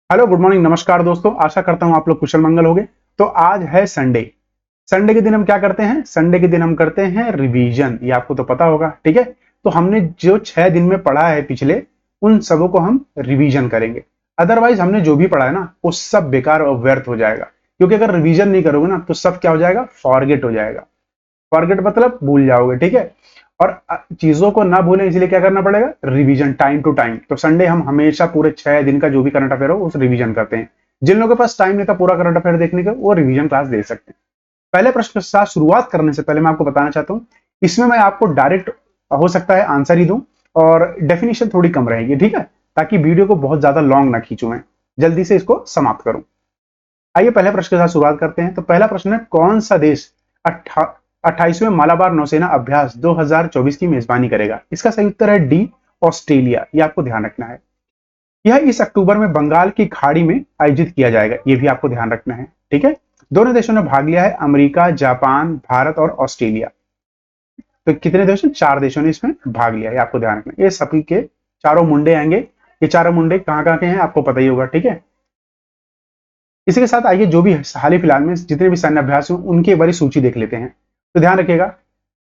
Hello, good morning, नमस्कार दोस्तों। आशा करता हूं आप लोग कुशल मंगल होंगे। तो आज है संडे। संडे के दिन हम क्या करते हैं? संडे के दिन हम करते हैं रिवीजन। ये आपको तो पता होगा, ठीक है। तो हमने जो 6 दिन में पढ़ा है पिछले, उन सबों को हम रिवीजन करेंगे। अदरवाइज हमने जो भी पढ़ा है ना, वो सब बेकार और व्यर्थ हो जाएगा। क्योंकि अगर रिवीजन नहीं करोगे ना, तो सब क्या हो जाएगा? फॉरगेट हो जाएगा। फॉरगेट मतलब भूल जाओगे, ठीक है। और चीजों को ना भूलें, इसलिए क्या करना पड़ेगा? Revision time to time. तो संडे हम हमेशा पूरे 6 दिन का जो भी करंट अफेयर हो उस रिवीजन करते हैं। जिन लोगों के पास टाइम नहीं था पूरा करंट अफेयर देखने का, वो रिवीजन क्लास दे सकते हैं। पहले प्रश्न के साथ शुरुआत करने से पहले मैं आपको बताना चाहता हूं, इसमें मैं आपको डायरेक्ट हो सकता है आंसर ही दूं, और डेफिनेशन थोड़ी कम रहेगी, ठीक है, ताकि वीडियो को बहुत ज्यादा लॉन्ग ना खींचूं, मैं जल्दी से इसको समाप्त करूं। आइए पहले प्रश्न के साथ शुरुआत करते हैं। तो पहला प्रश्न है, कौन सा देश 28वें मालाबार नौसेना अभ्यास 2024 की मेजबानी करेगा? इसका सही उत्तर है डी, ऑस्ट्रेलिया। यह आपको ध्यान रखना है। यह इस अक्टूबर में बंगाल की खाड़ी में आयोजित किया जाएगा। यह भी आपको ध्यान रखना है, ठीक है। दोनों देशों ने भाग लिया है, अमेरिका, जापान, भारत और ऑस्ट्रेलिया। तो कितने देशों? 4 देशों ने इसमें भाग लिया है, आपको ध्यान रखना है। ये सभी के चारों मुंडे आएंगे। ये चारों मुंडे कहाँ कहाँ के हैं आपको पता ही होगा, ठीक है। इसी के साथ आइए जो भी हाल ही फिलहाल में जितने भी सैन्य अभ्यास हुए उनकी एक बारी सूची देख लेते हैं। तो ध्यान रखिएगा।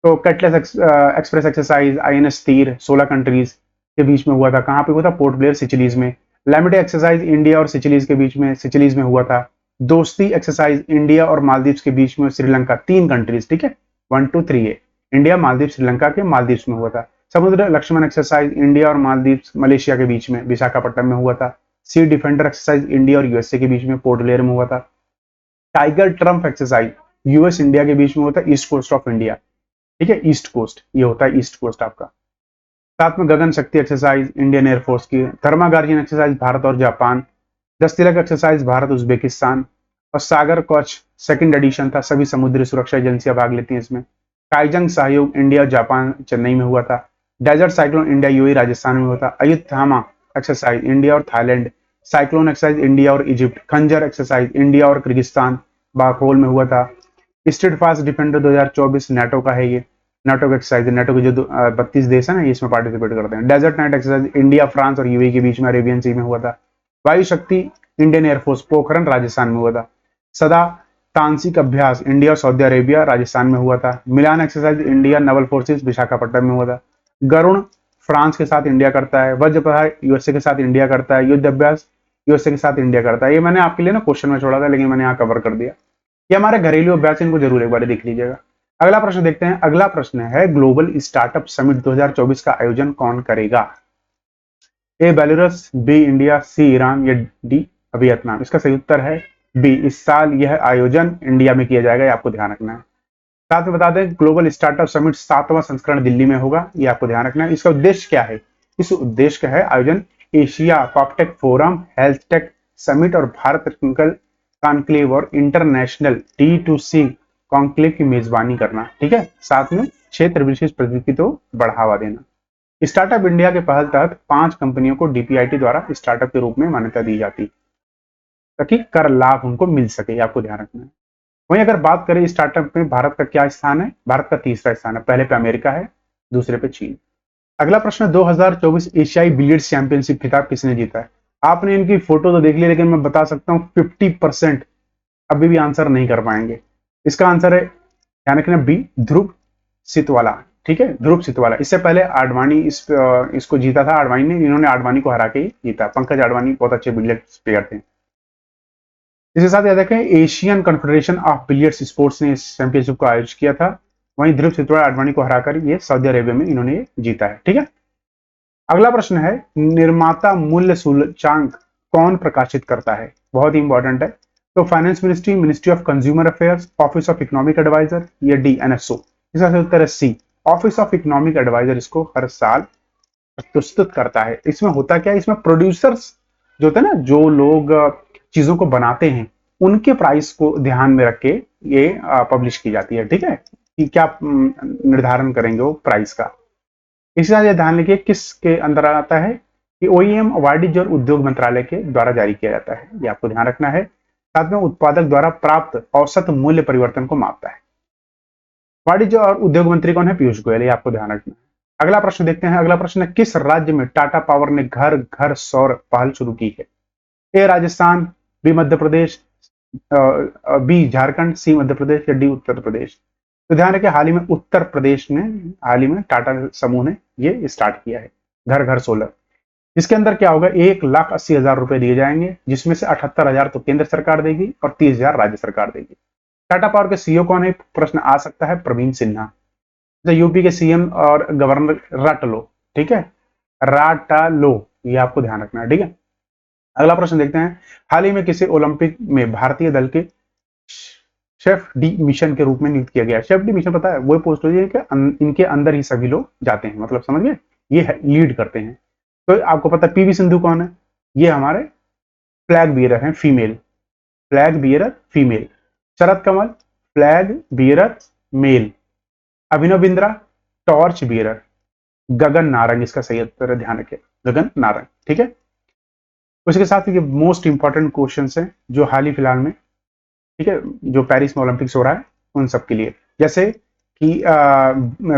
तो कटलेस एक्सप्रेस एक्सरसाइज, आईएनएस तीर, 16 कंट्रीज के बीच में हुआ था। कहाँ पे हुआ था? पोर्ट ब्लेयर, सिचिलीज में। लैमिटे एक्सरसाइज इंडिया और सिचिलीज के बीच में, सिचिलीज में हुआ था। दोस्ती एक्सरसाइज इंडिया और मालदीव्स के बीच में, श्रीलंका, 3 कंट्रीज, ठीक है। 1 2 3 ए इंडिया, मालदीव, श्रीलंका के मालदीव्स में हुआ था। समुद्र लक्ष्मण एक्सरसाइज इंडिया और मालदीव्स, मलेशिया के बीच में, विशाखापट्टनम में हुआ था। सी डिफेंडर एक्सरसाइज इंडिया और यूएसए के बीच में, पोर्ट ब्लेयर में हुआ था। Tiger Trump exercise US India के बीच में होता है, ईस्ट कोस्ट ऑफ इंडिया, ठीक है। ईस्ट कोस्ट, ये होता है ईस्ट कोस्ट आपका। साथ में गगन शक्ति एक्सरसाइज इंडियन एयरफोर्स की। थर्मा गार्जियन एक्सरसाइज भारत और जापान। 10 तिलक एक्सरसाइज भारत उज्बेकिस्तान। और सागर कवच सेकंड एडिशन था, सभी समुद्री सुरक्षा एजेंसियां भाग लेती हैं इसमें। काइजंग सहयोग इंडिया और जापान, चेन्नई में हुआ था। Desert cyclone India UAE, Rajasthan में हुआ था। अयुत्थामा एक्सरसाइज इंडिया और थाईलैंड। साइक्लोन एक्सरसाइज इंडिया और इजिप्ट। खंजर एक्सरसाइज इंडिया और किर्गिस्तान, बाकोल में हुआ था। स्टेट फास्ट डिफेंडर 2024 नाटो का है ये। नाटो का एक्सरसाइज, नाटो के जो 32 देश है ना, ये इसमें पार्टिसिपेट करते हैं। Desert knight exercise India, France और यूएई के बीच में, अरेबियन सी में हुआ था। वायु शक्ति इंडियन एयरफोर्स, पोखरण, राजस्थान में हुआ था। सदा तांत्रिक अभ्यास इंडिया और सऊदी अरेबिया, राजस्थान में हुआ था। Milan exercise India naval forces, Visakhapatnam में हुआ था। गरुण फ्रांस के साथ इंडिया करता है। वज्रप्रहार यूएसए के साथ इंडिया करता है। युद्ध अभ्यास यूएसए के साथ इंडिया करता है। ये मैंने आपके लिए ना क्वेश्चन में छोड़ा था, लेकिन मैंने यहाँ कवर कर दिया। ये हमारे घरेलू अभ्यास, इनको जरूर एक बार देख लीजिएगा। अगला प्रश्न देखते हैं। अगला प्रश्न है, ग्लोबल स्टार्टअप समिट 2024 का आयोजन कौन करेगा? ए बेलारूस, बी इंडिया, सी ईरान या डी वियतनाम। इसका सही उत्तर है बी। इस साल यह आयोजन इंडिया में किया जाएगा, ये आपको ध्यान रखना है। साथ में बता दें, ग्लोबल स्टार्टअप समिट 7वां संस्करण दिल्ली में होगा, ये आपको ध्यान रखना है। इसका उद्देश्य क्या है? इस उद्देश्य का है आयोजन Asia CopTech forum, health tech summit और भारत टेक्निकल कॉन्क्लेव और इंटरनेशनल D2C कॉन्क्लेव की मेजबानी करना, ठीक है। साथ में क्षेत्र विशेष प्रौद्योगिकी को बढ़ावा देना। स्टार्टअप इंडिया के पहल तहत 5 कंपनियों को डीपीआईटी द्वारा स्टार्टअप के रूप में मान्यता दी जाती है, ताकि कर लाभ उनको मिल सके, आपको ध्यान रखना है। वहीं अगर बात करें स्टार्टअप में भारत का क्या स्थान है? भारत का तीसरा स्थान है। पहले पे अमेरिका है, दूसरे पे चीन। अगला प्रश्न, 2024 एशियाई बिलियर्ड्स चैंपियनशिप खिताब किसने जीता है? आपने इनकी फोटो तो देख ली, लेकिन मैं बता सकता हूँ 50% अभी भी आंसर नहीं कर पाएंगे। इसका आंसर है, ध्यान रखना, बी, ध्रुव सितवाला, ठीक है। ध्रुव सितवाला। इससे पहले आडवाणी इसको जीता था। आडवाणी ने, इन्होंने आडवाणी को हरा के ही जीता। पंकज आडवाणी बहुत अच्छे बिलियर्ड्स प्लेयर थे। इसके साथ याद रखें, Asian confederation of billiards sports ने इस चैंपियनशिप को आयोजित किया था। वहीं ध्रुव सितवाला आडवाणी को हराकर ये सऊदी अरेबिया में इन्होंने जीता है, ठीक है। अगला प्रश्न है, निर्माता मूल्य सूचकांक कौन प्रकाशित करता है? बहुत ही इंपॉर्टेंट है। तो finance ministry, ministry of consumer affairs, office of economic adviser या डी, एनएसओ। इसका सही उत्तर है C, office of economic adviser इसको हर साल प्रस्तुत करता है। इसमें होता क्या है? इसमें प्रोड्यूसर्स जो होते हैं ना, जो लोग चीजों को बनाते हैं, उनके प्राइस को ध्यान में रख के ये पब्लिश की जाती है, ठीक है, कि क्या निर्धारण करेंगे वो प्राइस का। इसी तरह ध्यान रखिए किसके अंदर आता है कि ओईएम वाणिज्य और उद्योग मंत्रालय के द्वारा जारी किया जाता है, ये आपको ध्यान रखना है। साथ में उत्पादक द्वारा प्राप्त औसत मूल्य परिवर्तन को मापता है। वाणिज्य और उद्योग मंत्री कौन है? पीयूष गोयल, ये आपको ध्यान रखना है। अगला प्रश्न देखते हैं। अगला प्रश्न है, किस राज्य में टाटा पावर ने घर घर सौर पहल शुरू की है? ए राजस्थान, बी मध्य प्रदेश, बी झारखंड, सी मध्य प्रदेश या डी उत्तर प्रदेश। तो ध्यान रखिए हाल ही में उत्तर प्रदेश ने, हाल ही में टाटा समूह ने ये स्टार्ट किया है घर घर सोलर। इसके अंदर क्या होगा, 1,80,000 रुपए दिए जाएंगे, जिसमें से 78,000 तो केंद्र सरकार देगी और 30,000 राज्य सरकार देगी। टाटा पावर के सीईओ कौन है, प्रश्न आ सकता है, प्रवीण सिन्हा। तो यूपी के सीएम और गवर्नर राटलो, ठीक है, राटालो, ये आपको ध्यान रखना है, ठीक है। अगला प्रश्न देखते हैं, हाल ही में किसी ओलंपिक में भारतीय दल के शेफ डी मिशन के रूप में नियुक्त किया गया। शेफ डी मिशन पता है वो पोस्ट होती है कि इनके अंदर ही सभी लोग जाते हैं, मतलब समझ गए, ये लीड करते हैं। तो आपको पता है पीवी सिंधु कौन है, ये हमारे फ्लैग बियरर हैं, फीमेल, फ्लैग बियरर फीमेल। शरद कमल flag bearer mail. Abhinav Bindra torch bearer. Gagan Narang इसका सही उत्तर है, ध्यान रखिए, गगन नारंग, ठीक है। उसके साथ ये मोस्ट इंपॉर्टेंट क्वेश्चन है जो हाल ही फिलहाल में, ठीक है, जो पेरिस में ओलंपिक्स हो रहा है उन सब के लिए, जैसे कि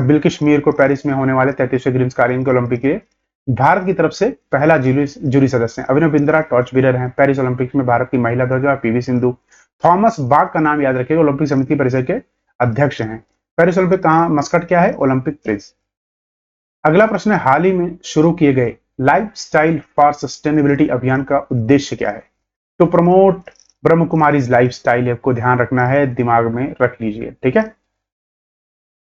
बिल्किश मीर को पेरिस में होने वाले 33वें ग्रीष्मकालीन के ओलंपिक के लिए भारत की तरफ से पहला जूरी सदस्य हैं। अभिनव बिंद्रा टॉर्च बीरर हैं। पेरिस ओलंपिक्स में भारत की महिला ध्वजा पीवी सिंधु। थॉमस बाग का नाम याद रखिएगा, ओलंपिक समिति परिषद के अध्यक्ष हैं। पेरिस ओलंपिक कहाँ, मस्कट क्या है, ओलंपिक प्रिंस। अगला प्रश्न है, हाल ही में शुरू किए गए लाइफ स्टाइल फॉर सस्टेनेबिलिटी अभियान का उद्देश्य क्या है। To promote Brahma Kumaris life style, आपको ध्यान रखना है, दिमाग में रख लीजिए, ठीक है।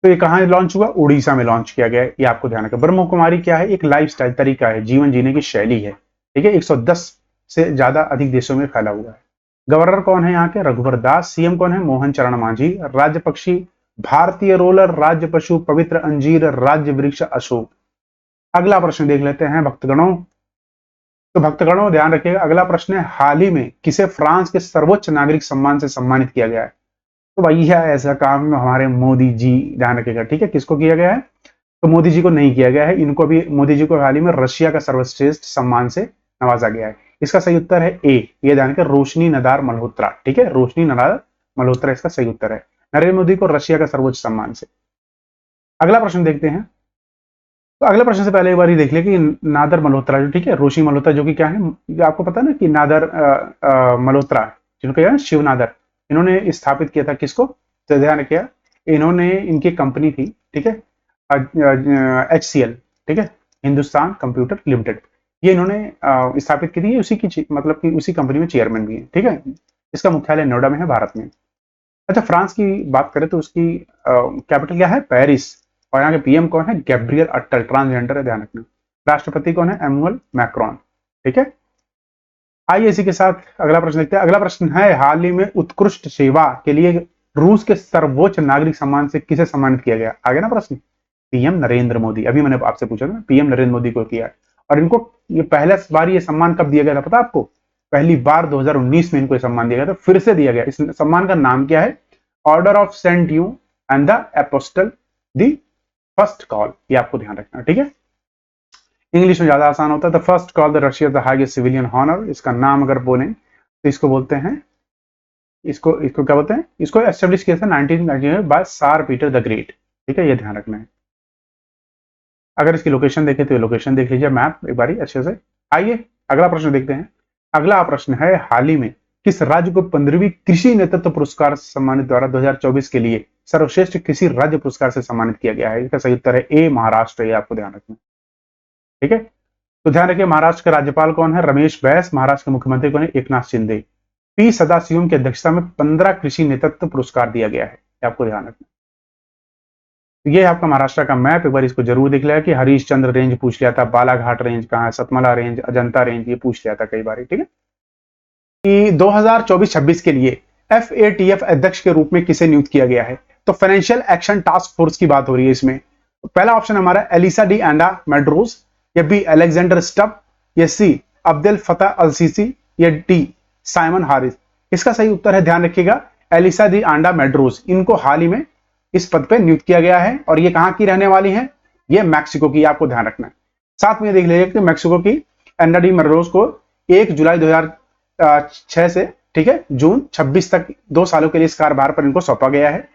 तो ये कहां लॉन्च हुआ, उड़ीसा में लॉन्च किया गया है, ये आपको ध्यान रखना। ब्रह्म कुमारी क्या है, एक लाइफ स्टाइल तरीका है, जीवन जीने की शैली है, ठीक है। 110 से ज्यादा अधिक देशों में फैला हुआ है। गवर्नर कौन है यहाँ के, रघुवर दास। सीएम कौन है, मोहन चरण मांझी। राज्य पक्षी भारतीय रोलर, राज्य पशु पवित्र अंजीर, राज्य वृक्ष अशोक। अगला प्रश्न देख लेते हैं भक्तगणों। तो भक्तगणों ध्यान रखिएगा, अगला प्रश्न है, हाल ही में किसे फ्रांस के सर्वोच्च नागरिक सम्मान से सम्मानित किया गया है। तो भैया ऐसा काम हमारे मोदी जी, ध्यान रखिएगा, ठीक है, किसको किया गया है, तो मोदी जी को नहीं किया गया है, इनको भी, मोदी जी को हाल ही में रशिया का सर्वश्रेष्ठ सम्मान से नवाजा गया है। इसका सही उत्तर है ए, ये ध्यान रखिए, रोशनी नदार मल्होत्रा, ठीक है, रोशनी नदार मल्होत्रा इसका सही उत्तर है, नरेंद्र मोदी को रशिया का सर्वोच्च सम्मान से। अगला प्रश्न देखते हैं। तो अगले प्रश्न से पहले एक बार ही देख ले कि नादर मल्होत्रा जो, ठीक है, रोशी मल्होत्रा जो कि क्या है, आपको पता है ना कि नादर मल्होत्रा जिनको क्या शिव नादर, इन्होंने स्थापित किया था किसको, तो ध्यान रखिए, इन्होंने, इनकी कंपनी थी, ठीक है, HCL, ठीक है, हिंदुस्तान कंप्यूटर लिमिटेड, ये इन्होंने स्थापित की थी, उसी की, मतलब कि उसी कंपनी में चेयरमैन भी है, ठीक है। इसका मुख्यालय नोएडा में है, भारत में। अच्छा, फ्रांस की बात करें तो उसकी कैपिटल क्या है, पेरिस। और यहाँ के पीएम कौन है, गैब्रियल अट्टल, ट्रांसजेंडर है, ध्यान रखना। राष्ट्रपति कौन है, एमुअल मैक्रोन, ठीक है। आइए इसी के साथ अगला प्रश्न देखते हैं। अगला प्रश्न है, हाल ही में उत्कृष्ट सेवा के लिए रूस के सर्वोच्च नागरिक सम्मान से किसे सम्मानित किया गया। आगे ना प्रश्न, पीएम नरेंद्र मोदी, अभी मैंने आपसे पूछा था, पीएम नरेंद्र मोदी को किया है। और इनको ये पहला बार ये सम्मान कब दिया गया था पता आपको, पहली बार 2019 में इनको सम्मान दिया गया था, फिर से दिया गया। इस सम्मान का नाम क्या है, order of sent you and the apostle the first call, ये आपको ध्यान रखना, ठीक है। इंग्लिश में ज्यादा आसान होता है। The first call the Russia the highest civilian honour, इसका नाम अगर बोलें तो इसको बोलते हैं, इसको इसको क्या बोलते हैं, इसको एस्टेब्लिश किया था 1999 में बाय सार पीटर द ग्रेट, ठीक है, ये ध्यान रखना है। अगर इसकी लोकेशन देखें तो लोकेशन देख लीजिए, मैप एक बारी अच्छे से। आइए अगला प्रश्न देखते हैं। अगला प्रश्न है, हाल ही में किस राज्य को 15वीं कृषि नेतृत्व पुरस्कार सम्मानित द्वारा 2024 के लिए सर्वश्रेष्ठ कृषि राज्य पुरस्कार से सम्मानित किया गया है। इसका सही उत्तर है ए, महाराष्ट्र, ये आपको ध्यान रखना, ठीक है। तो ध्यान रखिए, महाराष्ट्र के राज्यपाल कौन है, रमेश बैस। महाराष्ट्र के मुख्यमंत्री कौन है, एकनाथ शिंदे। पी सदाशिवम की अध्यक्षता में 15 कृषि नेतृत्व पुरस्कार दिया गया है, आपको ध्यान रखना। ये आपका महाराष्ट्र का मैप, एक बार इसको जरूर देख लिया कि हरीशचंद्र रेंज पूछ लिया था, बालाघाट रेंज कहाँ है, सतमला रेंज, अजंता रेंज, ये पूछ लिया था कई बार, ठीक है। कि 2024-26 के लिए FATF अध्यक्ष के रूप में किसे नियुक्त किया गया है, तो फाइनेंशियल एक्शन टास्क फोर्स की बात हो रही है इसमें। पहला ऑप्शन हमारा एलिसा डी एंडा मेड्रोस, या बी अलेक्जेंडर स्टब, या सी अब्देल फतेह अल सीसी, या डी साइमन हारिस। इसका सही उत्तर है, ध्यान रखिएगा, एलिसा डी आंडा मेड्रोस। इनको हाल ही में इस पद पर नियुक्त किया गया है, और ये कहां की रहने वाली है, ये मैक्सिको की, आपको ध्यान रखना है। साथ में देख लीजिए कि मैक्सिको की एंडा डी मेड्रोस को 1 जुलाई 2006 से, ठीक है, जून 26 तक 2 सालों के लिए इस कार्यभार पर इनको सौंपा गया है।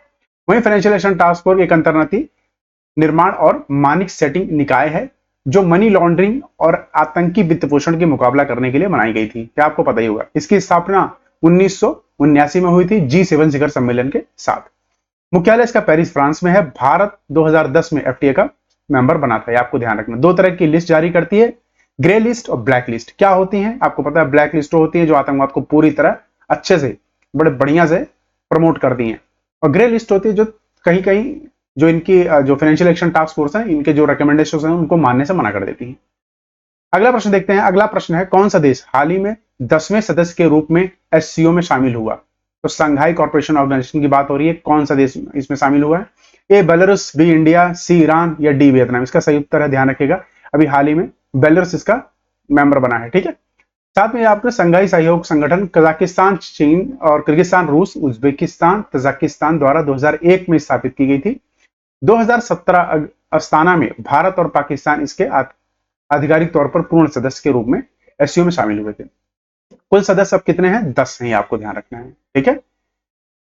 वहीं फाइनेंशियल एक्शन टास्क फोर्स एक अंतर्राष्ट्रीय निर्माण और मानक सेटिंग निकाय है, जो मनी लॉन्ड्रिंग और आतंकी वित्त पोषण के मुकाबला करने के लिए बनाई गई थी। क्या आपको पता ही होगा। इसकी स्थापना 1979 में हुई थी G7 शिखर सम्मेलन के साथ। मुख्यालय इसका पेरिस फ्रांस में है। भारत 2010 में एफटीए का मेंबर बना था। ये आपको ध्यान रखना। दो तरह की लिस्ट जारी करती है, ग्रे लिस्ट और ब्लैक लिस्ट। क्या होती है आपको पता है। ब्लैक लिस्ट होती है जो आतंकवाद को पूरी तरह अच्छे से बड़े बढ़िया से प्रमोट करती है, और ग्रे लिस्ट होती है जो कहीं कहीं जो इनकी जो फाइनेंशियल एक्शन टास्क फोर्स है, इनके जो रिकमेंडेशन है उनको मानने से मना कर देती है। अगला प्रश्न देखते हैं। अगला प्रश्न है, कौन सा देश हाल ही में 10वें सदस्य के रूप में एससीओ में शामिल हुआ। तो संघाई कॉर्पोरेशन ऑर्गेनाइजेशन की बात हो रही है। कौन सा देश इसमें शामिल हुआ है। ए बेलारूस, बी इंडिया, सी ईरान या डी वियतनाम। इसका सही उत्तर है, ध्यान रखिएगा, अभी हाल ही में बेलारूस इसका मेंबर बना है। ठीक है। साथ में आपने संघाई सहयोग संगठन कजाकिस्तान, चीन और किर्गिस्तान, रूस, उज्बेकिस्तान, तजाकिस्तान द्वारा 2001 में स्थापित की गई थी। 2017 अस्ताना में भारत और पाकिस्तान इसके आधिकारिक तौर पर पूर्ण सदस्य के रूप में एससीओ में शामिल हुए थे। कुल सदस्य अब कितने हैं, 10 हैं। आपको ध्यान रखना है। ठीक है।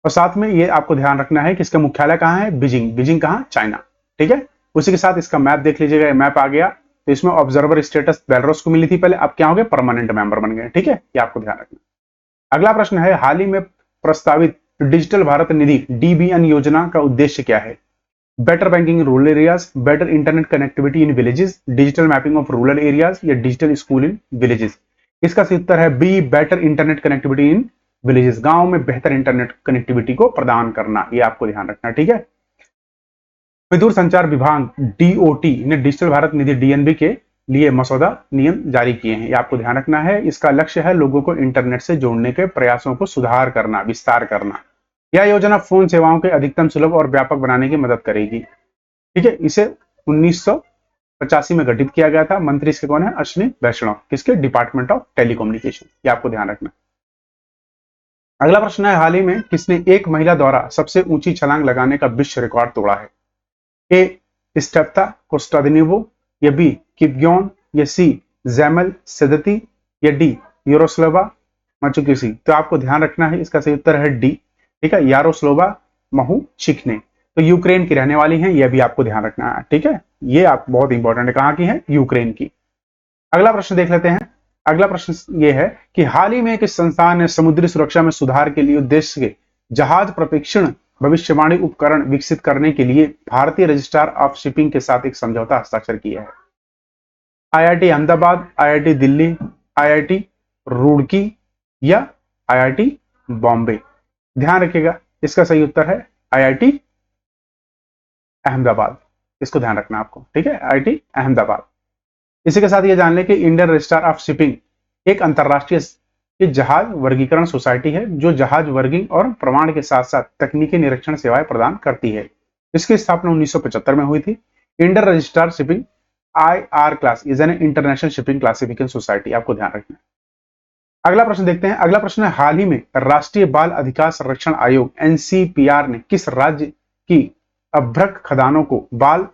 और साथ में ये आपको ध्यान रखना है कि इसका मुख्यालय कहाँ है, बीजिंग। बीजिंग कहाँ, चाइना। ठीक है। उसी के साथ इसका मैप देख लीजिएगा। मैप आ गया तो इसमें ऑब्जर्वर स्टेटस बेलारूस को मिली थी पहले, अब क्या हो गए, परमानेंट मेंबर बन गए। ठीक है, ये आपको ध्यान रखना। अगला प्रश्न है, हाल ही में प्रस्तावित डिजिटल भारत निधि डीबीएन योजना का उद्देश्य क्या है। Better banking in rural areas, better internet connectivity in villages, digital mapping of rural areas या डिजिटल स्कूल इन विलेजेस। इसका सही उत्तर है B, better internet connectivity in villages. गांव में बेहतर इंटरनेट कनेक्टिविटी को प्रदान करना, ये आपको ध्यान रखना। ठीक है। विदुर संचार विभाग डीओटी ने डिजिटल भारत निधि डीएनबी के लिए मसौदा नियम जारी किए हैं। ये आपको ध्यान रखना है। इसका लक्ष्य है लोगों को इंटरनेट से जोड़ने के प्रयासों को सुधार करना, विस्तार करना। यह योजना फोन सेवाओं के अधिकतम सुलभ और व्यापक बनाने की मदद करेगी। ठीक है। इसे 1985 में गठित किया गया था। मंत्री इसके कौन है, अश्विनी वैष्णव। किसके, डिपार्टमेंट ऑफ टेलीकम्युनिकेशन। ये आपको ध्यान रखना। अगला प्रश्न है, हाल ही में किसने एक महिला द्वारा सबसे ऊंची छलांग लगाने का विश्व रिकॉर्ड तोड़ा है। ए, स्टेप्ता कोस्टादिनोवा, या बी, किपग्योन, या सी, जैमल सेदती, या डी, यारोस्लावा माचुकिसी। तो आपको ध्यान रखना है, इसका सही उत्तर है डी। ठीक है, यारोस्लावा माचुकिसी। तो यूक्रेन की रहने वाली हैं, यह भी आपको ध्यान रखना है। ठीक है, ये आप बहुत इंपॉर्टेंट है, कहां की है, यूक्रेन की। अगला प्रश्न देख लेते हैं। अगला प्रश्न ये है कि हाल ही में किस संस्थान ने समुद्री सुरक्षा में सुधार के लिए उद्देश्य के जहाज प्रशिक्षण भविष्यवाणी उपकरण विकसित करने के लिए भारतीय रजिस्ट्रार ऑफ शिपिंग के साथ एक समझौता हस्ताक्षर किया है। IIT Ahmedabad, IIT Delhi, IIT Roorkee या आईआईटी बॉम्बे। ध्यान रखिएगा, इसका सही उत्तर है आईआईटी अहमदाबाद। इसको ध्यान रखना आपको। ठीक है, आईआईटी अहमदाबाद। इसी के साथ ये जान लें कि इंडियन रजिस्ट्रार ऑफ शिपिंग एक अंतरराष्ट्रीय जहाज वर्गीकरण सोसाइटी है जो जहाज वर्गिंग और प्रमाण के साथ साथ तकनीकी निरीक्षण सेवाएं प्रदान करती है। इसकी स्थापना 1975 में हुई थी। Indian registrar shipping IR class is an international shipping classification society. आपको ध्यान रखना है। अगला प्रश्न देखते हैं। अगला प्रश्न है, हाल ही में राष्ट्रीय बाल अधिकार संरक्षण आयोग NCPR ने किस राज्य की अभ्रक खदानों को बाल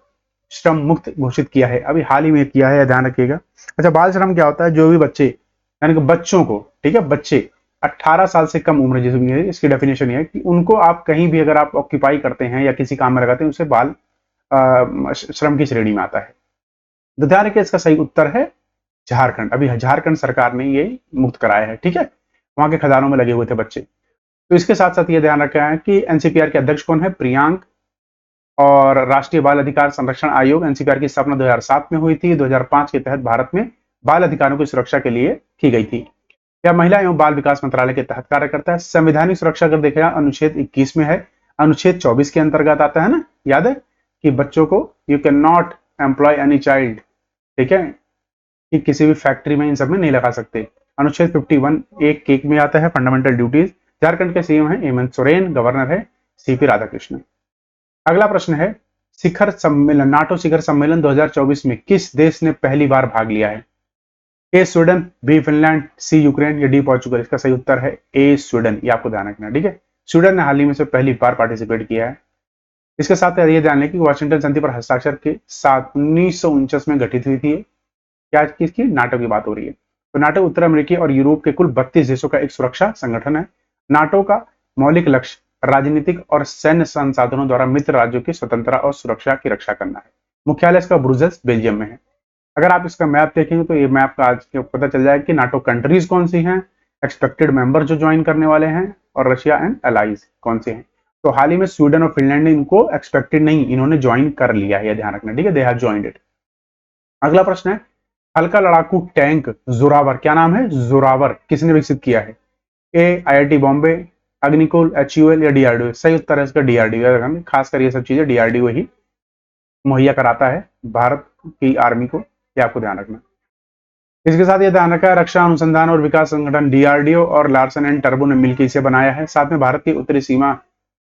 श्रम मुक्त घोषित किया है। अभी हाल ही में किया है, ध्यान रखिएगा। अच्छा, बाल श्रम क्या होता है, जो भी बच्चे, यानी कि बच्चों को, ठीक है, बच्चे 18 साल से कम उम्र जिसमें है, इसकी डेफिनेशन है कि उनको आप कहीं भी अगर आप ऑक्यूपाई करते हैं या किसी काम में लगाते हैं, उसे बाल श्रम की श्रेणी में आता है। तो ध्यान रखिए, इसका सही उत्तर है झारखंड। अभी झारखंड सरकार ने ये मुक्त कराया है। ठीक है, वहां के खदानों में लगे हुए थे बच्चे। तो इसके साथ साथ ये ध्यान रखा है कि NCPR के अध्यक्ष कौन है, प्रियांक। और राष्ट्रीय बाल अधिकार संरक्षण आयोग NCPR की स्थापना 2007 में हुई थी। 2005 के तहत भारत में बाल अधिकारों की सुरक्षा के लिए की गई थी। यह महिला एवं बाल विकास मंत्रालय के तहत कार्य करता है। संवैधानिक सुरक्षा अगर देखें, अनुच्छेद 21 में है, अनुच्छेद 24 के अंतर्गत आता है ना, याद है कि बच्चों को you can not employ any child, ठीक है, कि किसी भी फैक्ट्री में इन सब में नहीं लगा सकते। अनुच्छेद 51 एक केक में आता है, फंडामेंटल ड्यूटीज। झारखंड के सीएम है हेमंत सोरेन, गवर्नर है CP राधाकृष्णन। अगला प्रश्न है, शिखर सम्मेलन, नाटो शिखर सम्मेलन 2024 में किस देश ने पहली बार भाग लिया है। ए स्वीडन, बी फिनलैंड, सी यूक्रेन या डी पोर्चुगल। इसका सही उत्तर है ए स्वीडन। ये आपको ध्यान रखना। ठीक है, स्वीडन ने हाल ही में से पहली बार पार्टिसिपेट किया है। इसके साथ ये ध्यान लें कि वाशिंगटन संधि पर हस्ताक्षर के साथ 1949 में गठित हुई थी। क्या किसकी, नाटो की बात हो रही है। तो नाटो उत्तर अमेरिकी और यूरोप के कुल 32 देशों का एक सुरक्षा संगठन है। नाटो का मौलिक लक्ष्य राजनीतिक और सैन्य संसाधनों द्वारा मित्र राज्यों की स्वतंत्रता और सुरक्षा की रक्षा करना है। मुख्यालय इसका ब्रुसेल्स, बेल्जियम में है। अगर आप इसका मैप देखेंगे तो ये मैप का आज के पता चल जाएगा कि नाटो कंट्रीज कौन सी हैं, एक्सपेक्टेड मेंबर जो ज्वाइन करने वाले हैं, और रशिया एंड एलाइज कौन से हैं। तो हाल ही में स्वीडन और फिनलैंड ने इनको एक्सपेक्टेड नहीं, इन्होंने ज्वाइन कर लिया है, ध्यान रखना, ठीक है, दे हैव जॉइंड इट। अगला प्रश्न है, हल्का लड़ाकू टैंक जोरावर, क्या नाम है, जोरावर, किसने विकसित किया है? ए आईआईटी बॉम्बे, अग्निकुल, एचयूएल या डीआरडीओ? सही उत्तर है इसका डीआरडीओ। खासकर ये सब चीजें डीआरडीओ ही मुहैया कराता है भारत की आर्मी को, ये आपको ध्यान रखना। इसके साथ ये ध्यान रखा है, रक्षा अनुसंधान और विकास संगठन डीआरडीओ और लार्सन एंड टर्बो ने मिलकर इसे बनाया है। साथ में भारत की उत्तरी सीमा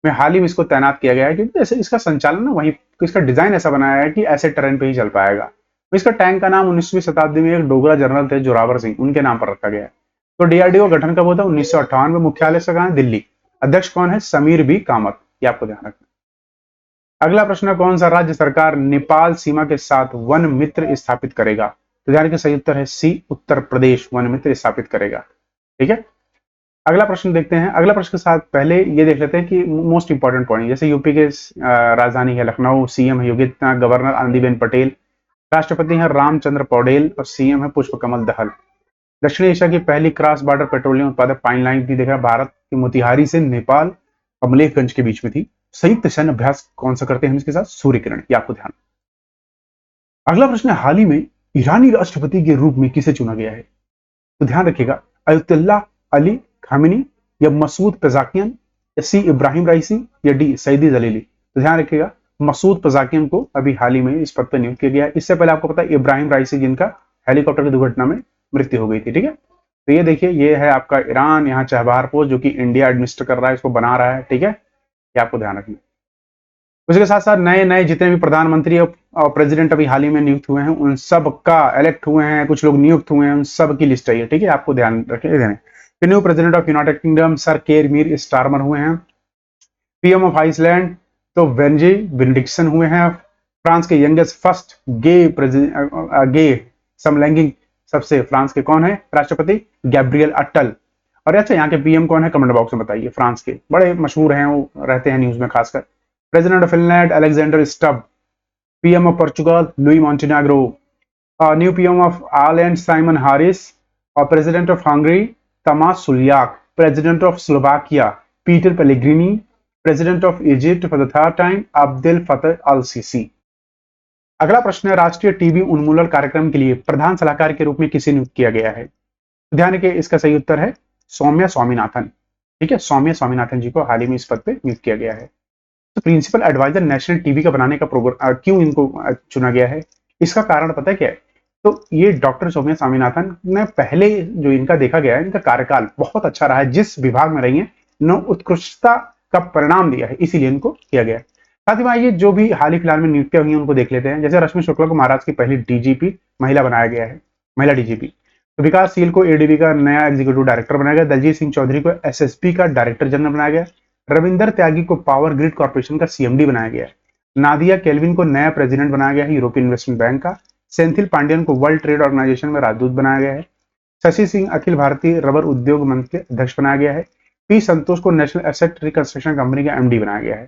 में हाल ही में इसको तैनात किया गया है, क्योंकि इसका संचालन ना वहीं, इसका डिजाइन ऐसा बनाया है कि ऐसे टर्रेन पे ही चल पाएगा। इसका टैंक का नाम 19वीं शताब्दी में एक डोगरा जनरल थे जोरावर सिंह, उनके नाम पर रखा गया है। तो डीआरडीओ गठन कब होता है? 1958 में। मुख्यालय से कहां है? दिल्ली। अध्यक्ष कौन है? समीर बी कामत, ये आपको ध्यान रखना। अगला प्रश्न है, कौन सा राज्य सरकार नेपाल सीमा के साथ वन मित्र स्थापित करेगा? तो ध्यान के सही उत्तर है सी, उत्तर प्रदेश वन मित्र स्थापित करेगा, ठीक है। अगला प्रश्न देखते हैं। अगला प्रश्न के साथ पहले ये देख लेते हैं कि मोस्ट इंपॉर्टेंट पॉइंट, जैसे यूपी के राजधानी है लखनऊ, सीएम है योगी आदित्यनाथ, गवर्नर आनंदीबेन पटेल, राष्ट्रपति है रामचंद्र पौडेल और सीएम है पुष्पकमल दहल। दक्षिण एशिया की पहली क्रॉस बॉर्डर पेट्रोलियम उत्पादक पाइपलाइन भी देखा भारत के मोतिहारी से नेपाल अमलेखगंज के बीच में थी। संयुक्त सैन्य अभ्यास कौन सा करते हैं हम इसके साथ? सूर्य किरण, ये आपको ध्यान। अगला प्रश्न है, हाल ही में ईरानी राष्ट्रपति के रूप में किसे चुना गया है? तो ध्यान रखिएगा, अयतुल्लाह अली खामिनी या मसूद पेजाकियन या सी इब्राहिम राइसी या डी सईदी जलीली? तो ध्यान रखिएगा, मसूद पेजाकियन को अभी हाल ही में इस पद पर नियुक्त किया गया है। इससे पहले आपको पता है इब्राहिम राइसी जिनका हेलीकॉप्टर की दुर्घटना में मृत्यु हो गई थी, ठीक है। तो ये देखिए, ये है आपका ईरान, यहाँ चहबार पोस्ट जो कि इंडिया एडमिनिस्टर कर रहा है, इसको बना रहा है, ठीक है, ये आपको ध्यान रखना। उसके साथ साथ नए नए जितने भी प्रधानमंत्री और प्रेसिडेंट अभी हाल ही में नियुक्त हुए हैं, उन सब का इलेक्ट हुए हैं, कुछ लोग नियुक्त हुए हैं, उन सब की लिस्ट है, ठीक है, आपको ध्यान रखें। New president of United kingdom sir केर मीर स्टारमर हुए हैं। पीएम ऑफ आइसलैंड तो वेंजी बेनेडिक्सन हुए हैं। फ्रांस के यंगेस्ट फर्स्ट गे समलैंगिक सबसे फ्रांस के कौन है राष्ट्रपति? गैब्रियल अटल। और अच्छा, यहाँ के पीएम कौन है? कमेंट बॉक्स में बताइए। फ्रांस के बड़े मशहूर हैं, वो रहते हैं न्यूज में खासकर। President of Finland Alexander Stubb. PM of Portugal Luis Montenegro. New PM of Ireland Simon Harris. और president of Hungary Tamas Sulyok. President of Slovakia Peter Pellegrini. President of Egypt for the third time Abdel Fattah al Sisi. अगला प्रश्न है, राष्ट्रीय TB उन्मूलन कार्यक्रम के लिए प्रधान सलाहकार के रूप में किसे नियुक्त किया गया है? ध्यान रखिए, इसका सही उत्तर है सौम्या स्वामीनाथन, ठीक है, सौम्या स्वामीनाथन जी को हाल ही में इस पद पे नियुक्त किया गया है। तो प्रिंसिपल एडवाइजर नेशनल टीबी का बनाने का प्रोग्राम क्यों इनको चुना गया है? इसका कारण पता है क्या है? तो ये डॉक्टर सौम्या स्वामीनाथन ने पहले जो इनका देखा गया है, इनका कार्यकाल बहुत अच्छा रहा है, जिस विभाग में रही है न उत्कृष्टता का परिणाम दिया है, इसीलिए इनको किया गया है। साथ ही आइए जो भी हाल ही फिलहाल में नियुक्तियां हुई हैं उनको देख लेते हैं। जैसे रश्मि शुक्ला को महाराष्ट्र की पहली डीजीपी महिला बनाया गया है, महिला डीजीपी। तो विकासशील को एडीबी का नया एग्जीक्यूटिव डायरेक्टर बनाया गया। दलजीत सिंह चौधरी को एसएसपी का डायरेक्टर जनरल बनाया गया। रविंदर त्यागी को पावर ग्रिड कॉर्पोरेशन का सीएमडी बनाया गया है। नादिया केल्विन को नया प्रेसिडेंट बनाया गया है यूरोपियन इन्वेस्टमेंट बैंक का। सेंथिल पांडियन को वर्ल्ड ट्रेड ऑर्गेनाइजेशन में राजदूत बनाया गया है। शशि सिंह अखिल भारतीय रबर उद्योग मंच के अध्यक्ष बनाया गया है। पी संतोष को नेशनल एसेट रिकंस्ट्रक्शन कंपनी का एमडी बनाया गया है।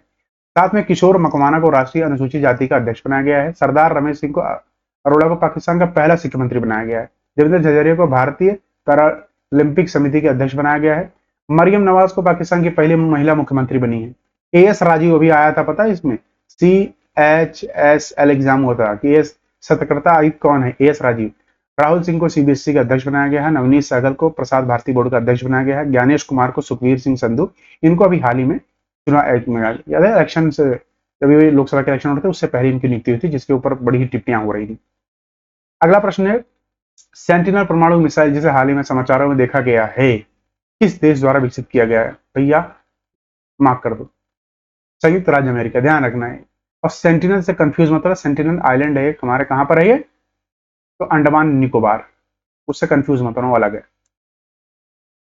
साथ में किशोर मकवाना को राष्ट्रीय अनुसूचित जाति का अध्यक्ष बनाया गया है। सरदार रमेश सिंह को अरोड़ा को पाकिस्तान का पहला सिख मंत्री बनाया गया है। देवेंद्र झझरिया को भारतीय पैरालंपिक समिति के अध्यक्ष बनाया गया है। मरियम नवाज को पाकिस्तान की पहली महिला मुख्यमंत्री बनी है। एएस राजीव अभी आया था, पता है इसमें CHSL एग्जाम होता कि एस सतकर्ता आयुक्त कौन है? एएस राजीव। राहुल सिंह को सीबीएसई का अध्यक्ष बनाया गया है। नवनीत सहगल को प्रसार भारती बोर्ड का अध्यक्ष बनाया गया है। ज्ञानेश कुमार को सुखवीर सिंह संधू, इनको अभी हाल ही में चुनाव याद है इलेक्शन से, जब ये लोकसभा के इलेक्शन होते थे उससे पहले इनकी नियुक्ति हुई थी, जिसके ऊपर बड़ी ही टिप्पणियां हो रही थी। अगला प्रश्न है, सेंटिनल परमाणु मिसाइल जिसे हाल ही में समाचारों में देखा गया है, किस देश द्वारा विकसित किया गया है? भैया माफ कर दो, संयुक्त राज्य अमेरिका, ध्यान रखना है। और सेंटिनल से कंफ्यूज मत होना, सेंटिनल आइलैंड है हमारे, कहां पर है ये? तो अंडमान निकोबार, उससे कंफ्यूज मत होना, वो अलग है।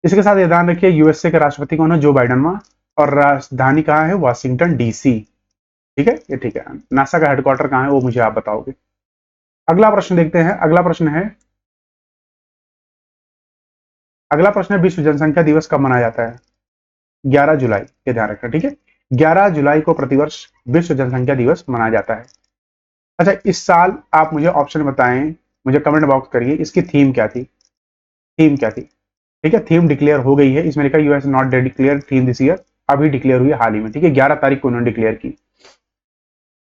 इसके साथ ये ध्यान रखिए, यूएसए के राष्ट्रपति कौन है? जो बाइडन मां। और राजधानी कहां है? वाशिंगटन डीसी, ठीक है, ये ठीक है। नासा का हेडक्वार्टर कहां है वो मुझे आप बताओगे। अगला प्रश्न देखते हैं। अगला प्रश्न है विश्व जनसंख्या दिवस कब मनाया जाता है? 11 जुलाई, ये ध्यान रखना, ठीक है, 11 जुलाई को प्रतिवर्ष विश्व जनसंख्या दिवस मनाया जाता है। अच्छा, इस साल आप मुझे ऑप्शन बताएं मुझे कमेंट बॉक्स करिए इसकी थीम क्या थी, थीम क्या थी। ठीक है, थीम डिक्लेयर हो गई है, इसमें लिखा US not declare theme this year, अभी डिक्लेयर हुई है हाल ही में। ठीक है, 11 तारीख को उन्होंने डिक्लेयर की।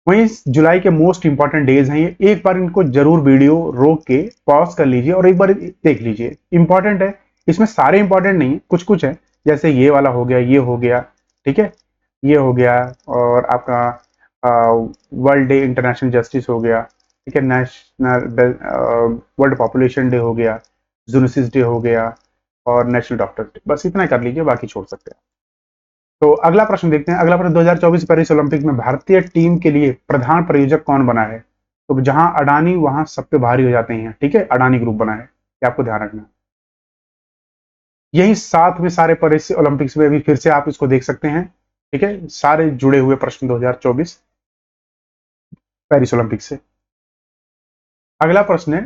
वहीं जुलाई के मोस्ट इंपॉर्टेंट डेज हैं ये, एक बार इनको जरूर वीडियो रोक के पॉज कर लीजिए और एक बार देख लीजिए, इंपॉर्टेंट है। इसमें सारे इंपॉर्टेंट नहीं है, कुछ कुछ है, जैसे ये वाला हो गया, ये हो गया, ठीक है, ये हो गया, और आपका वर्ल्ड डे इंटरनेशनल जस्टिस हो गया, ठीक है, नेशनल वर्ल्ड पॉपुलेशन डे हो गया, जूनसिस डे हो गया, और नेशनल डॉक्टर डे, बस इतना कर लीजिए, बाकी छोड़ सकते हैं। तो अगला प्रश्न देखते हैं। अगला प्रश्न, 2024 पेरिस ओलंपिक में भारतीय टीम के लिए प्रधान प्रायोजक कौन बना है? तो जहां अडानी वहां सब पे भारी हो जाते हैं, ठीक है, अडानी ग्रुप बना है, ये आपको ध्यान रखना है। यही साथ में सारे पेरिस ओलंपिक्स में भी फिर से आप इसको देख सकते हैं, ठीक है, सारे जुड़े हुए प्रश्न 2024 पेरिस ओलंपिक से। अगला प्रश्न है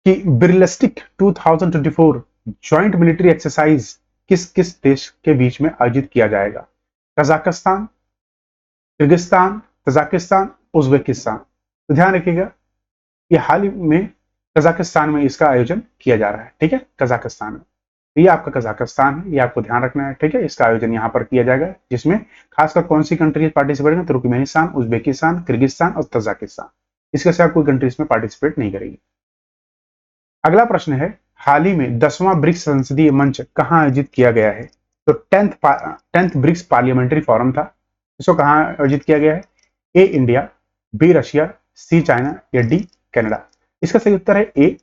कि बिरलिस्टिक 2024 ज्वाइंट मिलिट्री एक्सरसाइज किस किस देश के बीच में आयोजित किया जाएगा? Kazakhstan, Kyrgyzstan, Tajikistan, Uzbekistan. तो ध्यान रखिएगा, ये हाल ही में कजाकिस्तान में इसका आयोजन किया जा रहा है, ठीक है, कजाकिस्तान में। तो ये आपका कजाकिस्तान है, ये आपको ध्यान रखना है, ठीक है, इसका आयोजन यहाँ पर किया जाएगा, जिसमें खासकर कौन सी कंट्रीज पार्टिसिपेट है? तुर्कमेनिस्तान, उज्बेकिस्तान, किर्गिस्तान और तजाकिस्तान। इसके सिवा कोई कंट्रीज में पार्टिसिपेट नहीं करेगी। अगला प्रश्न है, हाल ही में 10वां ब्रिक्स संसदीय मंच कहां आयोजित किया गया है? तो टेंथ ब्रिक्स पार्लियामेंट्री फोरम था, इसको कहां आयोजित किया गया है? ए इंडिया, बी रशिया, सी चाइना या डी कनाडा। इसका सही उत्तर है ए,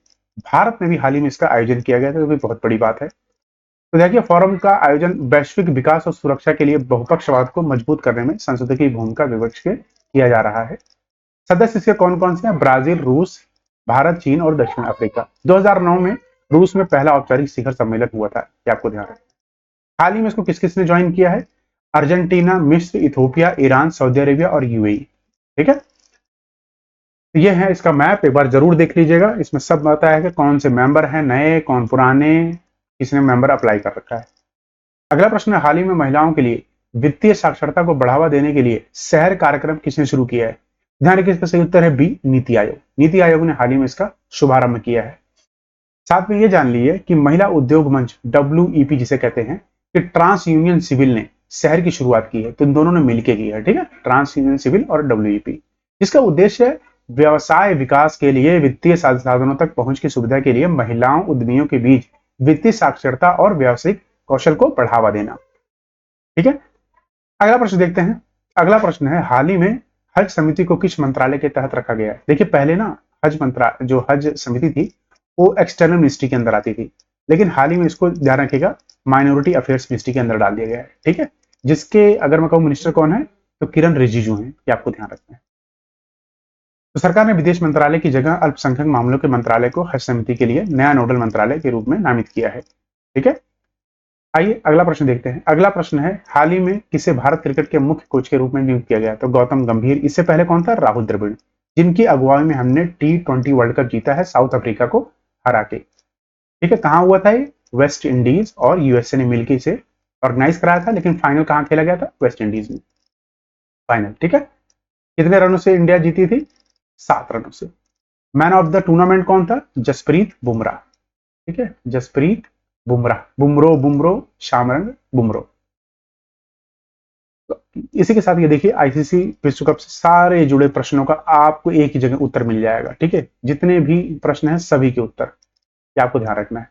भारत में भी हाल ही में इसका आयोजन किया गया था, तो भी बहुत बड़ी बात है। तो देखिए, फोरम का आयोजन वैश्विक विकास और सुरक्षा के लिए बहुपक्षवाद को मजबूत करने में संसद की भूमिका विवक्ष के किया जा रहा है। सदस्य इसके कौन कौन से हैं? ब्राजील, रूस, भारत, चीन और दक्षिण अफ्रीका। 2009 में रूस में पहला औपचारिक शिखर सम्मेलन हुआ था, ये आपको ध्यान रखना। हाल ही में इसको किस किसने ज्वाइन किया है? अर्जेंटीना, मिस्र, इथोपिया, ईरान, सऊदी अरेबिया और यूएई। ठीक है, ये है इसका मैप, एक बार जरूर देख लीजिएगा, इसमें सब बताया है कि कौन से मेंबर हैं नए, कौन पुराने, किसने मेंबर अप्लाई कर रखा है। अगला प्रश्न है, हाल ही में महिलाओं के लिए वित्तीय साक्षरता को बढ़ावा देने के लिए शहर कार्यक्रम किसने शुरू किया है? ध्यान रखिए, इसका सही उत्तर है बी, नीति आयोग। नीति आयोग ने हाल ही में इसका शुभारंभ किया है। साथ में ये जान लीजिए कि महिला उद्योग मंच WEP जिसे कहते हैं, कि ट्रांस यूनियन सिविल ने शहर की शुरुआत की है, तो इन दोनों ने मिलकर की है, ठीक है, ट्रांस यूनियन सिविल और WEP। इसका उद्देश्य है व्यवसाय विकास के लिए वित्तीय संसाधनों तक पहुंच की सुविधा के लिए महिलाओं उद्यमियों के बीच वित्तीय साक्षरता और व्यावसायिक कौशल को बढ़ावा देना। ठीक है, अगला प्रश्न देखते हैं। अगला प्रश्न है, हाल ही में हज समिति को किस मंत्रालय के तहत रखा गया है? देखिए, पहले ना जो हज समिति थी वो एक्सटर्नल मिनिस्ट्री के अंदर आती थी, लेकिन हाल ही में इसको ध्यान रखिएगा माइनॉरिटी अफेयर्स मिनिस्ट्री के अंदर डाल दिया गया है। ठीक है, जिसके अगर मैं कहूँ मिनिस्टर कौन है, तो किरण रिजिजू हैं, ये आपको ध्यान रखना है। तो सरकार ने विदेश मंत्रालय की जगह अल्पसंख्यक मामलों के मंत्रालय को हज समिति के लिए नया नोडल मंत्रालय के रूप में नामित किया है। ठीक है, आइए अगला प्रश्न देखते हैं। अगला प्रश्न है, हाल ही में किसे भारत क्रिकेट के मुख्य कोच के रूप में नियुक्त किया गया? तो गौतम गंभीर। इससे पहले कौन था? राहुल द्रविड़, जिनकी अगुवाई में हमने T20 वर्ल्ड कप जीता है साउथ अफ्रीका को हरा के। ठीक है, कहां हुआ था ये? वेस्ट इंडीज और यूएसए ने मिलकर इसे ऑर्गेनाइज कराया था, लेकिन फाइनल कहां खेला गया था? वेस्ट इंडीज में फाइनल। ठीक है, कितने रनों से इंडिया जीती थी? 7 रनों से। मैन ऑफ द टूर्नामेंट कौन था? जसप्रीत बुमराह। ठीक है, जसप्रीत बुमराह, बुमरो शामरंग बुमरो। तो इसी के साथ ये देखिए, आईसीसी विश्व कप से सारे जुड़े प्रश्नों का आपको एक ही जगह उत्तर मिल जाएगा। ठीक है, जितने भी प्रश्न हैं सभी के उत्तर, ये आपको ध्यान रखना है।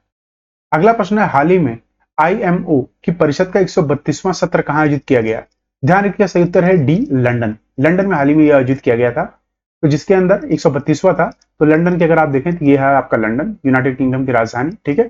अगला प्रश्न है, हाल ही में IMO की परिषद का 132वां सत्र कहां आयोजित किया गया? ध्यान रखिए, सही उत्तर है डी, लंदन। लंदन में हाल ही में यह आयोजित किया गया था, तो जिसके अंदर 132वां था। तो लंदन के अगर आप देखें तो ये है आपका लंदन, यूनाइटेड किंगडम की राजधानी। ठीक है,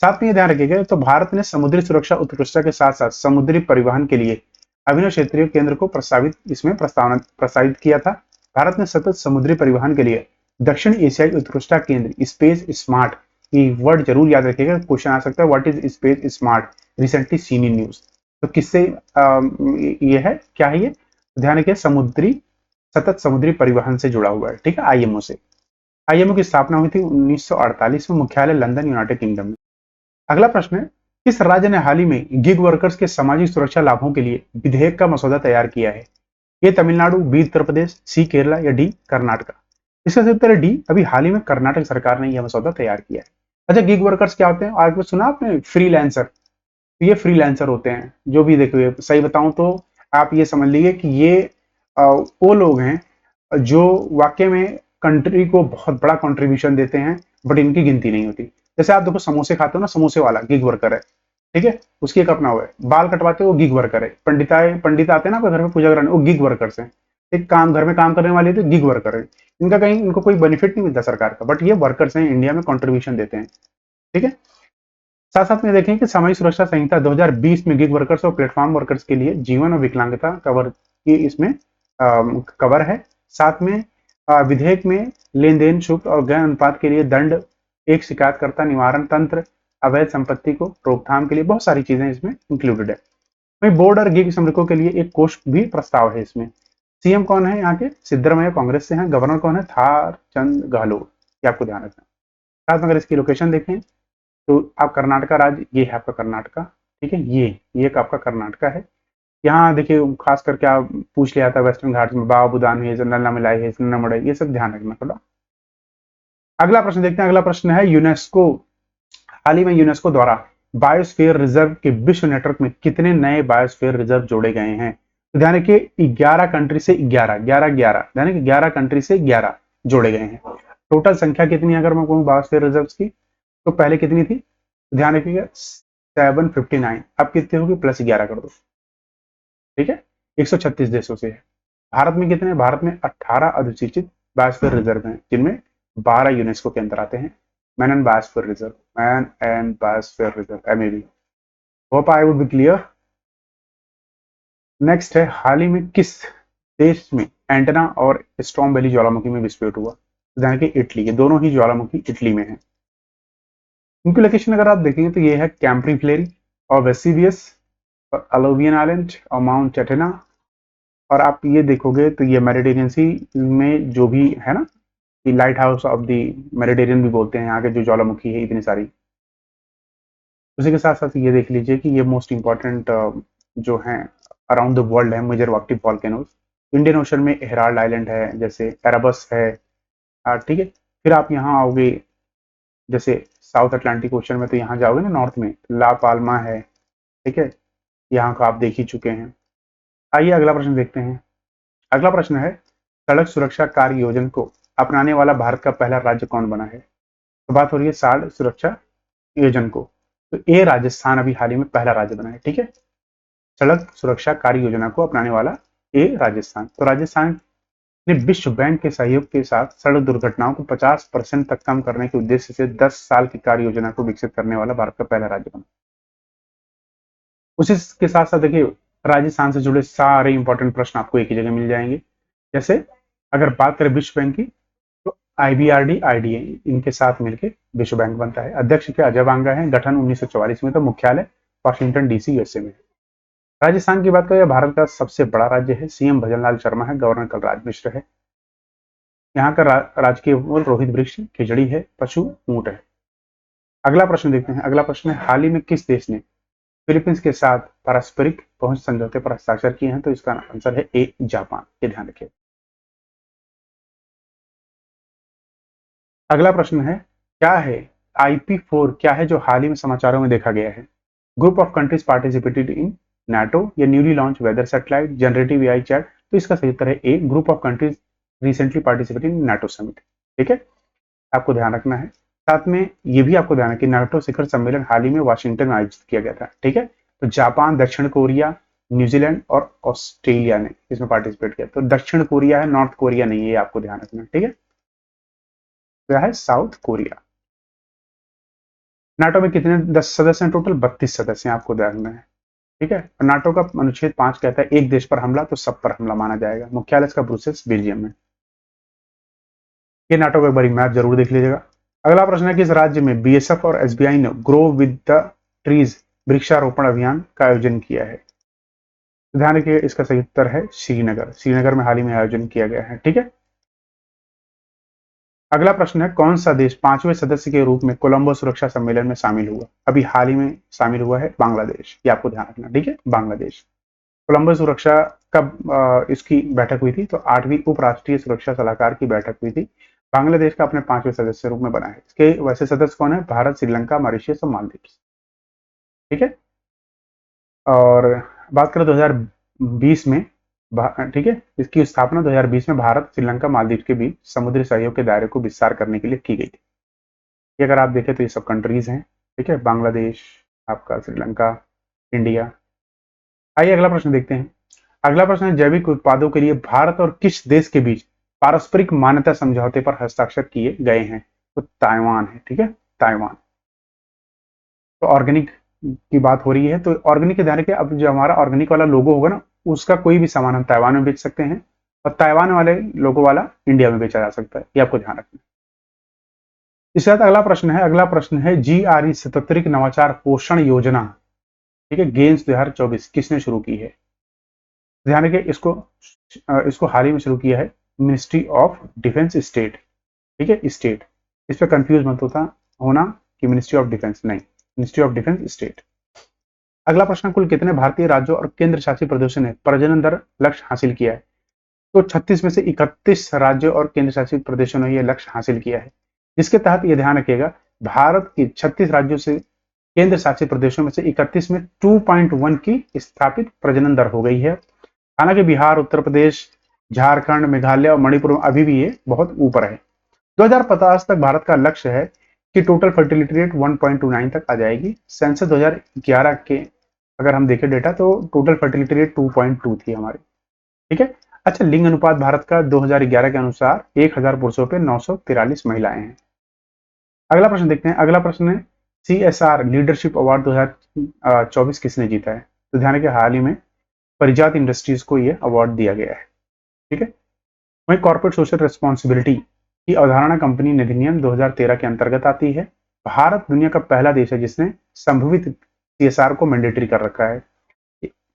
साथ में ये ध्यान रखिएगा, तो भारत ने समुद्री सुरक्षा उत्कृष्टता के साथ साथ समुद्री परिवहन के लिए अभिनव क्षेत्रीय केंद्र को प्रस्तावित किया था। भारत ने सतत समुद्री परिवहन के लिए दक्षिण एशियाई उत्कृष्टता केंद्र स्पेस स्मार्ट, ये वर्ड जरूर याद रखिएगा, क्वेश्चन आ सकता है, what is space smart, recently seen in news. तो किससे ये है, क्या है ये? ध्यान रखिए, सतत समुद्री परिवहन से जुड़ा हुआ है। ठीक है, IMO से। IMO की स्थापना हुई थी 1948 में, मुख्यालय लंदन, यूनाइटेड किंगडम में। अगला प्रश्न है, किस राज्य ने हाल ही में गिग वर्कर्स के सामाजिक सुरक्षा लाभों के लिए विधेयक का मसौदा तैयार किया है? ये तमिलनाडु, बी उत्तर प्रदेश, सी केरला या डी कर्नाटका। इसका सही उत्तर है डी। अभी हाल ही में कर्नाटक सरकार ने यह मसौदा तैयार किया है। अच्छा, गिग वर्कर्स क्या होते हैं? आज में सुना आपने फ्रीलांसर? ये फ्रीलांसर होते हैं जो भी, देखिए सही बताऊं तो आप ये समझ लीजिए कि ये वो लोग हैं जो वाकई में कंट्री को बहुत बड़ा कंट्रीब्यूशन देते हैं, बट इनकी गिनती नहीं होती। जैसे आप देखो समोसे खाते हो ना, समोसे वाला गिग वर्कर है, ठीक है, उसकी एक अपना हुआ है। बाल कटवाते हो वो गिग वर्कर है। पंडित आते हैं ना आपके घर में पूजा कराने, वो गिग वर्कर्स हैं। एक काम घर में काम करने वाले तो गिग वर्कर है। इनका कहीं इनको कोई बेनिफिट नहीं मिलता सरकार का, बट ये वर्कर्स हैं, इंडिया में कंट्रीब्यूशन देते हैं, ठीक है। साथ साथ में देखें कि सामाजिक सुरक्षा संहिता 2020 में गिग वर्कर्स और प्लेटफॉर्म वर्कर्स के लिए जीवन और विकलांगता कवर की इसमें कवर है। साथ में विधेयक में लेन देन शुल्क और गैर अनुपात के लिए दंड, एक शिकायतकर्ता निवारण तंत्र, अवैध संपत्ति को रोकथाम के लिए बहुत सारी चीजें इसमें इंक्लूडेड है। वही बोर्ड और गिग श्रमिकों के लिए एक कोष भी प्रस्ताव है इसमें। सीएम कौन है यहाँ के? सिद्धरमैया कांग्रेस से हैं। गवर्नर कौन है? थार चंद गहलोत। ये आपको ध्यान रखना। साथ में अगर इसकी लोकेशन देखें तो आप कर्नाटका राज्य, ये है आपका कर्नाटका, ठीक है, ये एक आपका कर्नाटका है। यहाँ देखिए खास करके आप पूछ लिया था वेस्टर्न घाट में बाबा बुदान है, नल्ला मिलाई है, नमड़े, ये सब ध्यान रखना थोड़ा। अगला प्रश्न देखते हैं। अगला प्रश्न है यूनेस्को, हाल ही में यूनेस्को द्वारा बायोस्फीयर रिजर्व के विश्व नेटवर्क में कितने नए बायोस्फीयर रिजर्व जोड़े गए हैं? तो ध्यान रखिए 11 कंट्री से 11, 11, 11, ध्यान रखिए 11 कंट्री से 11 जोड़े गए हैं। टोटल संख्या कितनी है अगर मैं कहूँ बायोस्फीयर रिजर्व की, तो पहले कितनी थी? ध्यान रखिएगा 759, अब कितनी होगी? +11 कर दो, ठीक है। 136 देशों से है। भारत में कितने? भारत में 18 अधिसूचित बायोस्फीयर रिजर्व हैं, जिनमें 12 यूनेस्को के अंदर आते हैं। Man and biosphere reserve, man and biosphere reserve, MAB। Hope I would be clear. Next है, हाल ही में किस देश में एंटेना और स्ट्रॉम वैली ज्वालामुखी में विस्फोट हुआ? ध्यान कि इटली, ये दोनों ही ज्वालामुखी इटली में है। इनकी लोकेशन अगर आप देखेंगे तो ये है कैंप्री फ्लेरी और वेसिवियस और अलोवियन आइलैंड और माउंट चेटेना। और आप ये देखोगे तो ये मेडिटेरियन सी में जो भी है ना, ये light house of the Mediterranean भी बोलते हैं यहाँ के जो ज्वालामुखी है इतनी सारी। उसी के साथ साथ ये देख लीजिए कि ये मोस्ट इंपॉर्टेंट जो है अराउंड द वर्ल्ड है major active volcanoes. Indian Ocean में हेराल्ड आइलैंड है, जैसे एराबस है, ठीक है। फिर आप यहाँ आओगे जैसे साउथ अटलांटिक ओशन में, तो यहाँ जाओगे ना नॉर्थ में, ला पाल्मा है, ठीक है, यहाँ का आप देख ही चुके हैं। आइए अगला प्रश्न देखते हैं। अगला प्रश्न है, सड़क सुरक्षा कार्य योजना को अपनाने वाला भारत का पहला राज्य कौन बना है? तो बात हो रही है सड़क सुरक्षा योजना को, तो ए राजस्थान अभी हाल ही में पहला राज्य बना है, ठीक है। सड़क सुरक्षा कार्य योजना को अपनाने वाला ए राजस्थान। तो राजस्थान ने विश्व बैंक के सहयोग के साथ सड़क दुर्घटनाओं को 50% तक कम करने के उद्देश्य से 10 साल की कार्य योजना को विकसित करने वाला भारत का पहला राज्य बना। उसी के साथ साथ देखिए राजस्थान से जुड़े सारे इंपॉर्टेंट प्रश्न आपको एक ही जगह मिल जाएंगे। जैसे अगर बात करें विश्व बैंक की, तो IBRD IDA इनके साथ मिलकर विश्व बैंक बनता है। अध्यक्ष के अजय बांगा है, गठन 1944 में, तो मुख्यालय वाशिंगटन DC USA में। राजस्थान की बात करें, भारत का सबसे बड़ा राज्य है। CM भजनलाल शर्मा है, गवर्नर कलराज मिश्र है। यहाँ का राजकीय फूल रोहित वृक्ष, खिजड़ी है, पशु ऊंट है। अगला प्रश्न देखते हैं। अगला प्रश्न है, हाल ही में किस देश ने फिलीपींस के साथ पारस्परिक पहुंच समझौते पर हस्ताक्षर किए हैं? तो इसका आंसर है ए जापान। ये ध्यान रखिए। अगला प्रश्न है, क्या है IP4, क्या है जो हाल ही में समाचारों में देखा गया है? Group of countries participated in NATO, या newly launch weather satellite, generative AI chat. तो इसका सही उत्तर है A, group of countries recently participated in NATO summit, ठीक है, आपको ध्यान रखना है। साथ में ये भी आपको ध्यान है कि नाटो शिखर सम्मेलन हाल ही में वाशिंगटन में आयोजित किया गया था, ठीक है। तो जापान, दक्षिण कोरिया, न्यूजीलैंड और ऑस्ट्रेलिया ने इसमें पार्टिसिपेट किया। तो दक्षिण कोरिया है, नॉर्थ कोरिया नहीं है, ये आपको ध्यान रखना, ठीक है। क्या है? South Korea. नाटो में कितने 10 सदस्य हैं? टोटल 32 सदस्य हैं, आपको ध्यान रखना है, ठीक है। नाटो का अनुच्छेद 5 कहता है एक देश पर हमला तो सब पर हमला माना जाएगा। मुख्यालय इसका ब्रुसेल्स बेल्जियम में। ये नाटो का एक बारी मैप जरूर देख लीजिएगा। अगला प्रश्न है, किस राज्य में BSF और SBI ने ग्रो विद द ट्रीज वृक्षारोपण अभियान का आयोजन किया है? ध्यान रखिए इसका सही उत्तर है श्रीनगर। श्रीनगर में हाल ही में आयोजन किया गया है, ठीक है। अगला प्रश्न है, कौन सा देश 5वें सदस्य के रूप में कोलंबो सुरक्षा सम्मेलन में शामिल हुआ? अभी हाल ही में शामिल हुआ है बांग्लादेश, ये आपको ध्यान रखना, ठीक है, बांग्लादेश। कोलंबो सुरक्षा कब इसकी बैठक हुई थी? तो 8वीं उपराष्ट्रीय सुरक्षा सलाहकार की बैठक हुई थी बांग्लादेश का अपने 5वें सदस्य रूप में बना है। इसके वैसे सदस्य कौन है? भारत, श्रीलंका, मॉरिशस और मालदीव। ठीक है। और बात करें 2020 में, ठीक है, इसकी स्थापना 2020 में भारत, श्रीलंका, मालदीव के बीच समुद्री सहयोग के दायरे को विस्तार करने के लिए की गई थी। ये अगर आप देखें तो ये सब कंट्रीज हैं। ठीक है, बांग्लादेश, आपका श्रीलंका, इंडिया। आइए अगला प्रश्न देखते हैं। अगला प्रश्न है, जैविक उत्पादों के लिए भारत और किस देश के बीच पारस्परिक मान्यता समझौते पर हस्ताक्षर किए गए हैं? तो ताइवान है। ठीक है, ताइवान। तो ऑर्गेनिक की बात हो रही है, तो ऑर्गेनिक के ध्यान रखिए, अब जो हमारा ऑर्गेनिक वाला लोगो होगा ना, उसका कोई भी सामान हम ताइवान में बेच सकते हैं, और ताइवान वाले लोगो वाला इंडिया में बेचा जा सकता है। ये आपको ध्यान रखना है। इसके साथ अगला प्रश्न है GRE 77 नवाचार पोषण योजना, ठीक है, गेम्स 2024 किसने शुरू की है? ध्यान रखिए, इसको हाल ही में शुरू किया है मिनिस्ट्री ऑफ डिफेंस स्टेट। ठीक है, स्टेट। इस पर कंफ्यूज मत होना कि मिनिस्ट्री ऑफ डिफेंस, नहीं, मिनिस्ट्री ऑफ डिफेंस स्टेट। अगला प्रश्न, कुल कितने भारतीय राज्यों और केंद्र शासित प्रदेशों ने प्रजनन दर लक्ष्य हासिल किया है? तो 36 में से 31 राज्यों और केंद्र शासित प्रदेशों ने यह लक्ष्य हासिल किया है, जिसके तहत यह ध्यान रखिएगा, भारत की 36 राज्यों से केंद्र शासित प्रदेशों में से 31 में 2.1 की स्थापित प्रजनन दर हो गई है। हालांकि बिहार, उत्तर प्रदेश, झारखंड, मेघालय और मणिपुर में अभी भी ये बहुत ऊपर है। 2050 तक भारत का लक्ष्य है कि टोटल फर्टिलिटी रेट 1.29 तक आ जाएगी। सेंसस 2011 के अगर हम देखें डेटा, तो टोटल फर्टिलिटी रेट 2.2 थी हमारी। ठीक है। अच्छा, लिंग अनुपात भारत का 2011 के अनुसार 1000 पुरुषों पे 943 महिलाएं हैं। अगला प्रश्न देखते हैं। अगला प्रश्न है, CSR लीडरशिप अवार्ड 2024 किसने जीता है? तो ध्यान रखिए, हाल ही में परिजात इंडस्ट्रीज को यह अवार्ड दिया गया है। ठीक है। वहीं कॉर्पोरेट सोशल रिस्पॉन्सिबिलिटी की अवधारणा कंपनी अधिनियम 2013 के अंतर्गत आती है। भारत दुनिया का पहला देश है जिसने संभवित CSR को मैंडेटरी कर रखा है,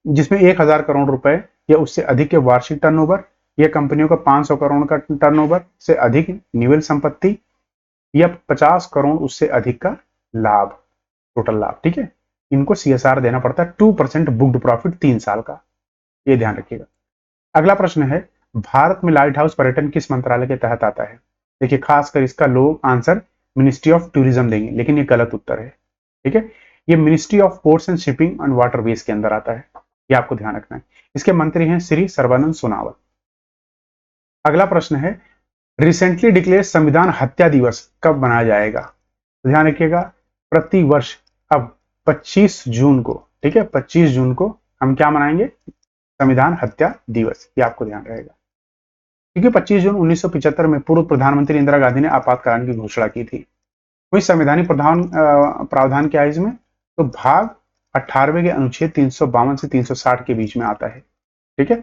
जिसमें 1000 करोड़ रुपए या उससे अधिक के वार्षिक टर्नओवर, या कंपनियों का 500 करोड़ का टर्नओवर से अधिक निवेश संपत्ति, या 50 करोड़ उससे अधिक का लाभ, टोटल लाभ। ठीक है, इनको CSR देना पड़ता है 2% बुक्ड प्रॉफिट 3 साल का, ये ध्यान रखिएगा। अगला प्रश्न है, भारत में लाइट हाउस पर्यटन किस मंत्रालय के तहत आता है? देखिए, खासकर इसका लोग आंसर मिनिस्ट्री ऑफ टूरिज्म देंगे, लेकिन ये गलत उत्तर है। ठीक है, ये ministry of ports and shipping and waterways के अंदर आता है, ये आपको ध्यान रखना है। इसके मंत्री हैं श्री सर्बानंद सोनोवाल। अगला प्रश्न है, रिसेंटली डिक्लेयर संविधान हत्या दिवस कब मनाया जाएगा? तो ध्यान रखिएगा, प्रति वर्ष अब 25 जून को, ठीक है, 25 जून को हम क्या मनाएंगे? संविधान हत्या दिवस, ये आपको ध्यान रहेगा। क्योंकि 25 जून 1975 में पूर्व प्रधानमंत्री इंदिरा गांधी ने आपातकालीन की घोषणा की थी। कोई संवैधानिक प्रावधान क्या है इसमें? तो भाग 18वें के अनुच्छेद 352 से 360 के बीच में आता है। ठीक है।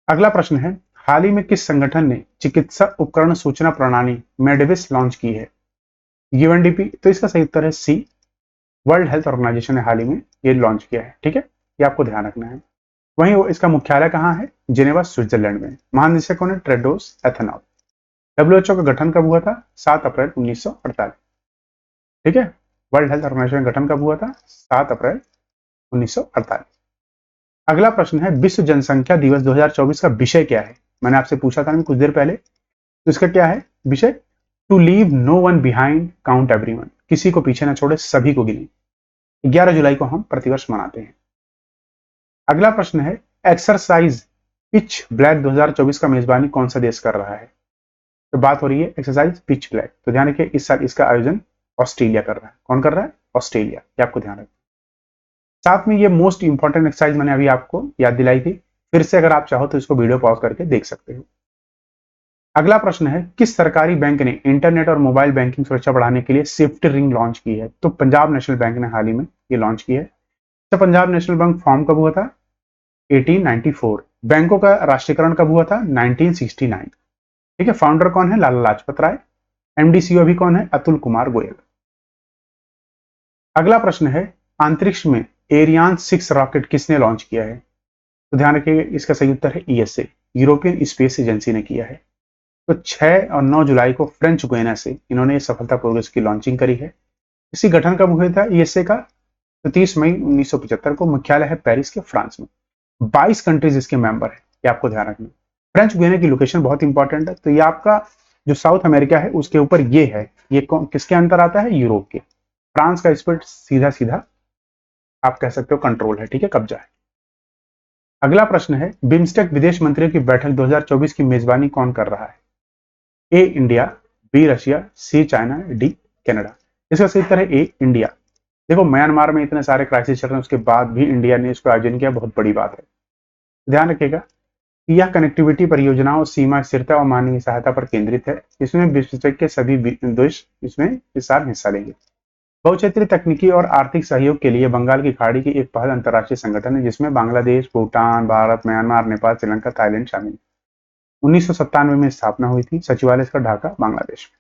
अगला प्रश्न है, हाल ही में किस संगठन ने चिकित्सा उपकरण सूचना प्रणाली मेडविस लॉन्च की है? UNDP। तो इसका सही उत्तर है सी, वर्ल्ड हेल्थ ऑर्गेनाइजेशन ने हाल ही में ये लॉन्च किया है। ठीक है, ये आपको ध्यान रखना है। वहीं इसका मुख्यालय कहाँ है? जिनेवा, स्विट्जरलैंड में। महानिदेशक कौन है? Tedros ethanol. WHO का गठन कब हुआ था? 7 अप्रैल 1948। ठीक है, वर्ल्ड हेल्थ ऑर्गेनाइजेशन का गठन कब हुआ था? 7 अप्रैल 1948। अगला प्रश्न है, विश्व जनसंख्या दिवस 2024 का विषय क्या है? मैंने आपसे पूछा था कुछ देर पहले, तो इसका क्या है विषय? To leave no one behind, count everyone. किसी को पीछे ना छोड़े, सभी को गिने। 11 जुलाई को हम प्रतिवर्ष मनाते हैं। अगला प्रश्न है, एक्सरसाइज पिच ब्लैक 2024 का मेजबानी कौन सा देश कर रहा है? तो बात हो रही है एक्सरसाइज पिच ब्लैक, तो ध्यान रखिए, इस साल इसका आयोजन ऑस्ट्रेलिया कर रहा है। कौन कर रहा है? ऑस्ट्रेलिया, ये आपको ध्यान रखना। साथ में ये मोस्ट इंपॉर्टेंट एक्सरसाइज मैंने अभी आपको याद दिलाई थी, फिर से अगर आप चाहो तो इसको वीडियो पॉज करके देख सकते हो। अगला प्रश्न है, किस सरकारी बैंक ने इंटरनेट और मोबाइल बैंकिंग सुरक्षा बढ़ाने के लिए सेफ्टी रिंग लॉन्च की है? तो पंजाब नेशनल बैंक ने हाल ही में ये लॉन्च की है। तो पंजाब नेशनल बैंक फॉर्म कब हुआ था? 1894। बैंकों का राष्ट्रीयकरण कब हुआ था? 1969। ठीक है, फाउंडर कौन है? लाला लाजपत राय। MD/CEO भी कौन है? अतुल कुमार गोयल। अगला प्रश्न है, अंतरिक्ष में एरियान 6 रॉकेट किसने लॉन्च किया है? तो ध्यान रखिए, इसका सही उत्तर है ESA, यूरोपियन स्पेस एजेंसी ने किया है। तो 6 और 9 जुलाई को फ्रेंच गुयाना से इन्होंने सफलतापूर्वक इसकी लॉन्चिंग करी है। इसी गठन कब हुआ था ESA का? तो 30 मई 1975 को। मुख्यालय है पेरिस के, फ्रांस में। 22 कंट्रीज इसके मेंबर है, ये आपको ध्यान रखना। फ्रेंच गुयाना की लोकेशन बहुत इंपॉर्टेंट है। तो ये आपका जो साउथ अमेरिका है उसके ऊपर ये है, ये किसके अंदर आता है, यूरोप के। फ्रांस का इस पर सीधा सीधा आप कह सकते हो कंट्रोल है, ठीक है, कब्जा है। अगला प्रश्न है, बिम्स्टेक विदेश मंत्रियों की बैठक 2024 की मेजबानी कौन कर रहा है? ए इंडिया, बी रशिया, सी चाइना, डी कनाडा। इसका सही उत्तर है ए इंडिया। देखो म्यांमार में इतने सारे क्राइसिस चल रहे हैं, उसके बाद भी इंडिया ने इसको आयोजन किया, बहुत बड़ी बात है। ध्यान रखिएगा, यह कनेक्टिविटी परियोजनाओं, सीमा स्थिरता और मानवीय सहायता पर केंद्रित है। इसमें बिम्स्टेक के सभी देश इसमें इस साल हिस्सा लेंगे। बहुक्षेत्रीय तकनीकी और आर्थिक सहयोग के लिए बंगाल की खाड़ी की एक पहल अंतर्राष्ट्रीय संगठन है जिसमें बांग्लादेश, भूटान, भारत, म्यांमार, नेपाल, श्रीलंका, थाईलैंड शामिल। 1997 में स्थापना हुई थी, सचिवालय इसका ढाका, बांग्लादेश में।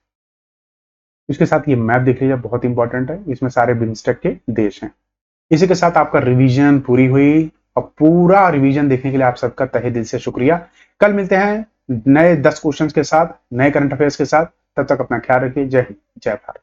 इसके साथ ये मैप देख लीजिए, बहुत इंपॉर्टेंट है, इसमें सारे बिम्स्टेक के देश हैं। इसी के साथ आपका रिवीजन पूरी हुई, और पूरा रिवीजन देखने के लिए आप सबका तहे दिल से शुक्रिया। कल मिलते हैं नए 10 क्वेश्चंस के साथ, नए करंट अफेयर्स के साथ। तब तक अपना ख्याल रखिए। जय हिंद, जय भारत।